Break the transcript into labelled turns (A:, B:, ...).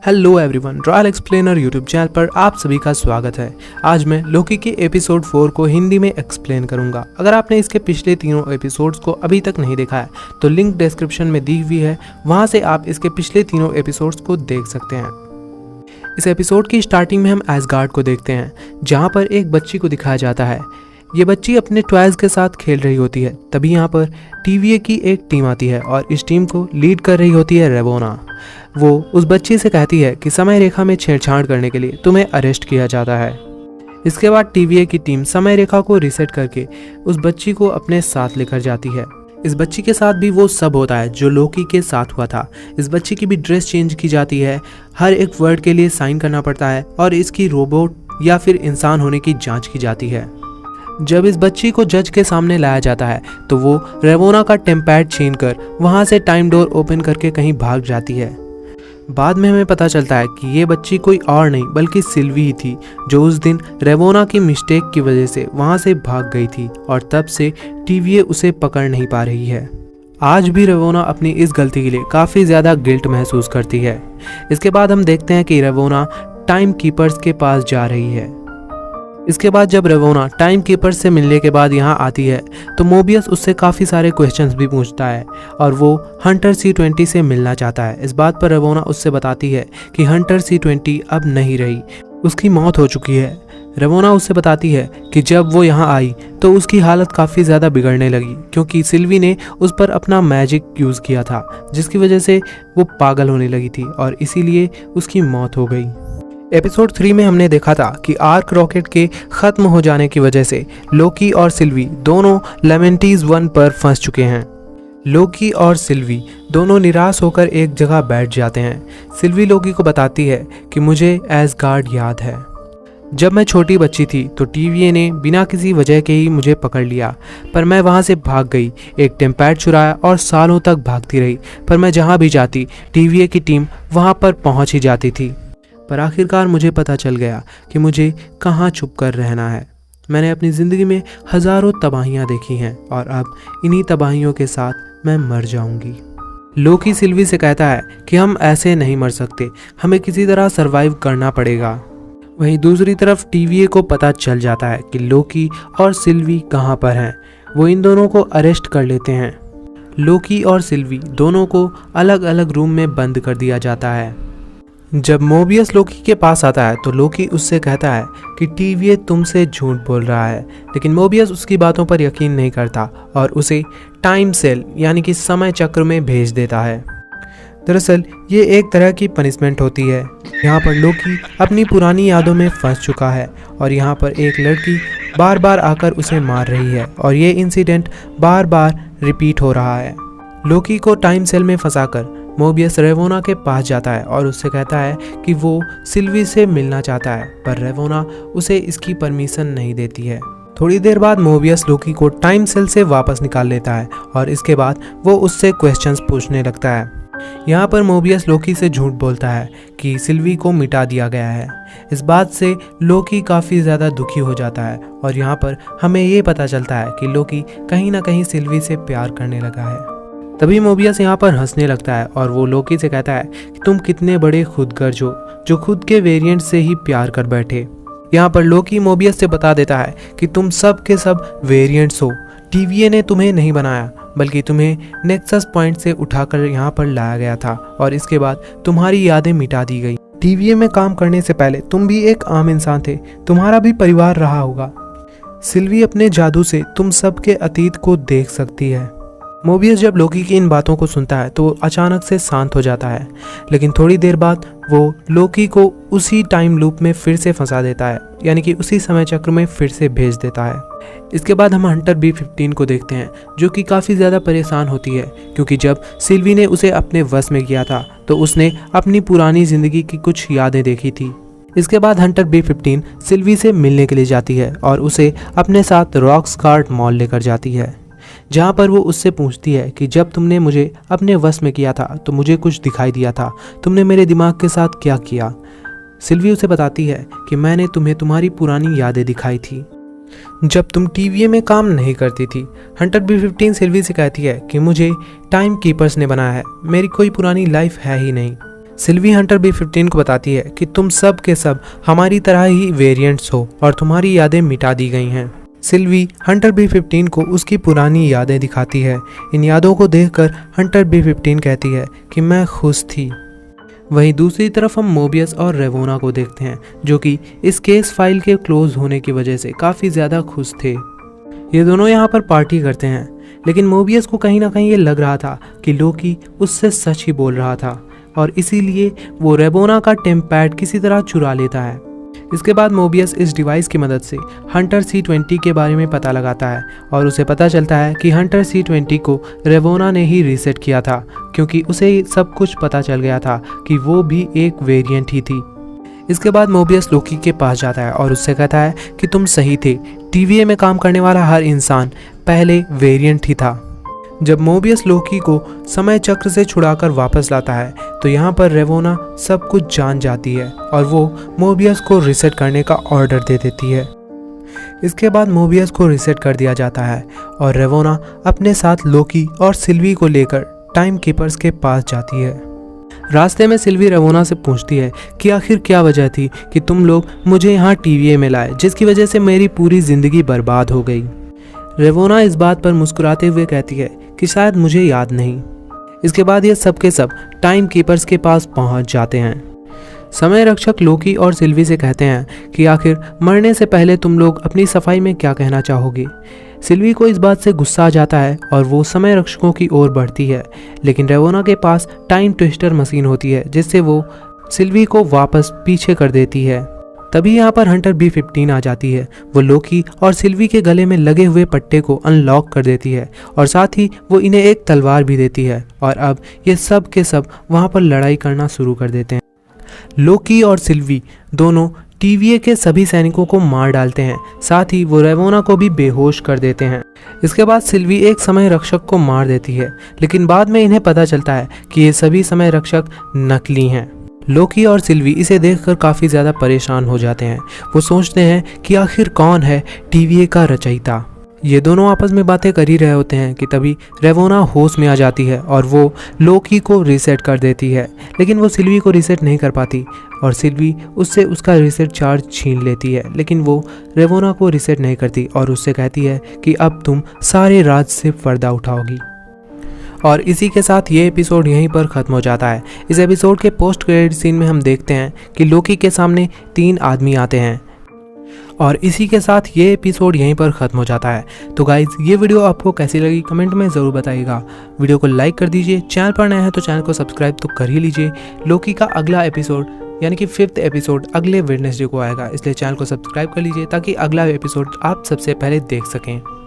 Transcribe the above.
A: Hello everyone, royal explainer YouTube channel पर आप सभी का स्वागत है। आज मैं लोकी के एपिसोड 4 को हिंदी में एक्सप्लेन करूंगा। अगर आपने इसके पिछले तीनों एपिसोड्स को अभी तक नहीं देखा है तो लिंक डिस्क्रिप्शन में दी हुई है, वहां से आप इसके पिछले तीनों एपिसोड्स को देख सकते हैं। इस एपिसोड की स्टार्टिंग में हम एसगार्ड को देखते हैं, जहाँ पर एक बच्ची को दिखाया जाता है। ये बच्ची अपने टॉयज के साथ खेल रही होती है। तभी यहाँ पर टीवीए की एक टीम आती है और इस टीम को लीड कर रही होती है रेवोना। वो उस बच्ची से कहती है कि समय रेखा में छेड़छाड़ करने के लिए तुम्हें अरेस्ट किया जाता है। इसके बाद टीवीए की टीम समय रेखा को रीसेट करके उस बच्ची को अपने साथ लेकर जाती है। इस बच्ची के साथ भी वो सब होता है जो लोकी के साथ हुआ था। इस बच्ची की भी ड्रेस चेंज की जाती है, हर एक वर्ड के लिए साइन करना पड़ता है और इसकी रोबोट या फिर इंसान होने की जांच की जाती है। जब इस बच्ची को जज के सामने लाया जाता है तो वो रेवोना का टेम्पैड छीन कर वहाँ से टाइम डोर ओपन करके कहीं भाग जाती है। बाद में हमें पता चलता है कि ये बच्ची कोई और नहीं बल्कि सिल्वी ही थी, जो उस दिन रेवोना की मिस्टेक की वजह से वहाँ से भाग गई थी और तब से टीवीए उसे पकड़ नहीं पा रही है। आज भी रेवोना अपनी इस गलती के लिए काफ़ी ज़्यादा गिल्ट महसूस करती है। इसके बाद हम देखते हैं कि रेवोना टाइम कीपर्स के पास जा रही है। इसके बाद जब रेवोना टाइम कीपर से मिलने के बाद यहाँ आती है तो मोबियस उससे काफ़ी सारे क्वेश्चंस भी पूछता है और वो हंटर C20 से मिलना चाहता है। इस बात पर रेवोना उससे बताती है कि हंटर C20 अब नहीं रही, उसकी मौत हो चुकी है। रेवोना उससे बताती है कि जब वो यहाँ आई तो उसकी हालत काफ़ी ज़्यादा बिगड़ने लगी क्योंकि सिल्वी ने उस पर अपना मैजिक यूज़ किया था, जिसकी वजह से वो पागल होने लगी थी और इसीलिए उसकी मौत हो गई। एपिसोड 3 में हमने देखा था कि आर्क रॉकेट के ख़त्म हो जाने की वजह से लोकी और सिल्वी दोनों लेमेंटीज 1 पर फंस चुके हैं। लोकी और सिल्वी दोनों निराश होकर एक जगह बैठ जाते हैं। सिल्वी लोकी को बताती है कि मुझे एसगार्ड याद है। जब मैं छोटी बच्ची थी तो टीवीए ने बिना किसी वजह के ही मुझे पकड़ लिया, पर मैं वहाँ से भाग गई, एक टेम्पैड चुराया और सालों तक भागती रही। पर मैं जहाँ भी जाती टीवीए की टीम वहाँ पर पहुँच ही जाती थी। पर आखिरकार मुझे पता चल गया कि मुझे कहाँ छुप कर रहना है। मैंने अपनी ज़िंदगी में हज़ारों तबाहियाँ देखी हैं और अब इन्हीं तबाहियों के साथ मैं मर जाऊंगी। लोकी सिल्वी से कहता है कि हम ऐसे नहीं मर सकते, हमें किसी तरह सरवाइव करना पड़ेगा। वहीं दूसरी तरफ टीवीए को पता चल जाता है कि लोकी और सिल्वी कहाँ पर हैं। वो इन दोनों को अरेस्ट कर लेते हैं। लोकी और सिल्वी दोनों को अलग अलग रूम में बंद कर दिया जाता है। जब मोबियस लोकी के पास आता है तो लोकी उससे कहता है कि टीवीए तुमसे झूठ बोल रहा है, लेकिन मोबियस उसकी बातों पर यकीन नहीं करता और उसे टाइम सेल यानी कि समय चक्र में भेज देता है। दरअसल ये एक तरह की पनिशमेंट होती है। यहाँ पर लोकी अपनी पुरानी यादों में फंस चुका है और यहाँ पर एक लड़की बार बार आकर उसे मार रही है और ये इंसिडेंट बार बार रिपीट हो रहा है। लोकी को टाइम सेल में फंसाकर मोबियस रेवोना के पास जाता है और उससे कहता है कि वो सिल्वी से मिलना चाहता है, पर रेवोना उसे इसकी परमिशन नहीं देती है। थोड़ी देर बाद मोबियस लोकी को टाइम सेल से वापस निकाल लेता है और इसके बाद वो उससे क्वेश्चंस पूछने लगता है। यहाँ पर मोबियस लोकी से झूठ बोलता है कि सिल्वी को मिटा दिया गया है। इस बात से लोकी काफ़ी ज़्यादा दुखी हो जाता है और यहाँ पर हमें ये पता चलता है कि लोकी कहीं ना कहीं सिल्वी से प्यार करने लगा है। तभी मोबियस यहाँ पर हंसने लगता है और वो लोकी से कहता है कि तुम कितने बड़े खुदगर्ज हो, जो खुद के वेरिएंट से ही प्यार कर बैठे। यहाँ पर लोकी मोबियस से बता देता है कि तुम सब के सब वेरिएंट्स हो। टीवीए ने तुम्हें नहीं बनाया बल्कि तुम्हें नेक्सस पॉइंट से उठाकर यहाँ पर लाया गया था और इसके बाद तुम्हारी यादें मिटा दी गई। टीवीए में काम करने से पहले तुम भी एक आम इंसान थे, तुम्हारा भी परिवार रहा होगा। सिल्वी अपने जादू से तुम सबके अतीत को देख सकती है। मोबियस जब लोकी की इन बातों को सुनता है तो वो अचानक से शांत हो जाता है, लेकिन थोड़ी देर बाद वो लोकी को उसी टाइम लूप में फिर से फंसा देता है, यानी कि उसी समय चक्र में फिर से भेज देता है। इसके बाद हम हंटर B15 को देखते हैं, जो कि काफ़ी ज़्यादा परेशान होती है क्योंकि जब सिल्वी ने उसे अपने वश में किया था तो उसने अपनी पुरानी ज़िंदगी की कुछ यादें देखी थी। इसके बाद हंटर B15 सिल्वी से मिलने के लिए जाती है और उसे अपने साथ रॉक्सगार्ड मॉल लेकर जाती है, जहाँ पर वो उससे पूछती है कि जब तुमने मुझे अपने वश में किया था तो मुझे कुछ दिखाई दिया था, तुमने मेरे दिमाग के साथ क्या किया। सिल्वी उसे बताती है कि मैंने तुम्हें तुम्हारी पुरानी यादें दिखाई थी जब तुम टीवीए में काम नहीं करती थी। हंटर B15 सिल्वी से कहती है कि मुझे टाइम कीपर्स ने बनाया है, मेरी कोई पुरानी लाइफ है ही नहीं। सिल्वी हंटर B15 को बताती है कि तुम सब के सब हमारी तरह ही वेरिएंट्स हो और तुम्हारी यादें मिटा दी गई हैं। सिल्वी हंटर B15 को उसकी पुरानी यादें दिखाती है। इन यादों को देखकर हंटर B15 कहती है कि मैं खुश थी। वहीं दूसरी तरफ हम मोबियस और रेवोना को देखते हैं, जो कि इस केस फाइल के क्लोज होने की वजह से काफ़ी ज़्यादा खुश थे। ये दोनों यहाँ पर पार्टी करते हैं, लेकिन मोबियस को कहीं ना कहीं ये लग रहा था कि लोकी उससे सच ही बोल रहा था और इसीलिए वो रेवोना का टेम्पैड किसी तरह चुरा लेता है। इसके बाद मोबियस इस डिवाइस की मदद से हंटर C20 के बारे में पता लगाता है और उसे पता चलता है कि हंटर C20 को रेवोना ने ही रीसेट किया था, क्योंकि उसे सब कुछ पता चल गया था कि वो भी एक वेरिएंट ही थी। इसके बाद मोबियस लोकी के पास जाता है और उससे कहता है कि तुम सही थे, TVA में काम करने वाला हर इंसान पहले वेरिएंट ही था। जब मोबियस लोकी को समय चक्र से छुड़ाकर वापस लाता है तो यहाँ पर रेवोना सब कुछ जान जाती है और वो मोबियस को रीसेट करने का ऑर्डर दे देती है। इसके बाद मोबियस को रीसेट कर दिया जाता है और रेवोना अपने साथ लोकी और सिल्वी को लेकर टाइम कीपर्स के पास जाती है। रास्ते में सिल्वी रेवोना से पूछती है कि आखिर क्या वजह थी कि तुम लोग मुझे यहाँ TVA में लाए, जिसकी वजह से मेरी पूरी ज़िंदगी बर्बाद हो गई। रेवोना इस बात पर मुस्कुराते हुए कहती है कि शायद मुझे याद नहीं। इसके बाद ये सब के सब टाइम कीपर्स के पास पहुंच जाते हैं। समय रक्षक लोकी और सिल्वी से कहते हैं कि आखिर मरने से पहले तुम लोग अपनी सफाई में क्या कहना चाहोगे। सिल्वी को इस बात से गुस्सा आ जाता है और वो समय रक्षकों की ओर बढ़ती है, लेकिन रेवोना के पास टाइम ट्विस्टर मशीन होती है जिससे वो सिल्वी को वापस पीछे कर देती है। तभी यहाँ पर हंटर B15 आ जाती है। वो लोकी और सिल्वी के गले में लगे हुए पट्टे को अनलॉक कर देती है और साथ ही वो इन्हें एक तलवार भी देती है और अब ये सब के सब वहाँ पर लड़ाई करना शुरू कर देते हैं। लोकी और सिल्वी दोनों TVA के सभी सैनिकों को मार डालते हैं, साथ ही वो रेवोना को भी बेहोश कर देते हैं। इसके बाद सिल्वी एक समय रक्षक को मार देती है, लेकिन बाद में इन्हें पता चलता है कि ये सभी समय रक्षक नकली हैं। लोकी और सिल्वी इसे देखकर काफ़ी ज़्यादा परेशान हो जाते हैं। वो सोचते हैं कि आखिर कौन है TVA का रचयिता। ये दोनों आपस में बातें कर ही रहे होते हैं कि तभी रेवोना होश में आ जाती है और वो लोकी को रीसेट कर देती है, लेकिन वो सिल्वी को रीसेट नहीं कर पाती और सिल्वी उससे उसका रीसेट चार्ज छीन लेती है, लेकिन वो रेवोना को रीसेट नहीं करती और उससे कहती है कि अब तुम सारे राज से पर्दा उठाओगी। और इसी के साथ ये एपिसोड यहीं पर ख़त्म हो जाता है। इस एपिसोड के पोस्ट क्रेडिट सीन में हम देखते हैं कि लोकी के सामने 3 आदमी आते हैं और इसी के साथ ये एपिसोड यहीं पर ख़त्म हो जाता है। तो गाइज़, ये वीडियो आपको कैसी लगी कमेंट में ज़रूर बताइएगा। वीडियो को लाइक कर दीजिए, चैनल पर नए हैं तो चैनल को सब्सक्राइब तो कर ही लीजिए। लोकी का अगला एपिसोड यानी कि 5th एपिसोड अगले वेडनेसडे को आएगा, इसलिए चैनल को सब्सक्राइब कर लीजिए ताकि अगला एपिसोड आप सबसे पहले देख सकें।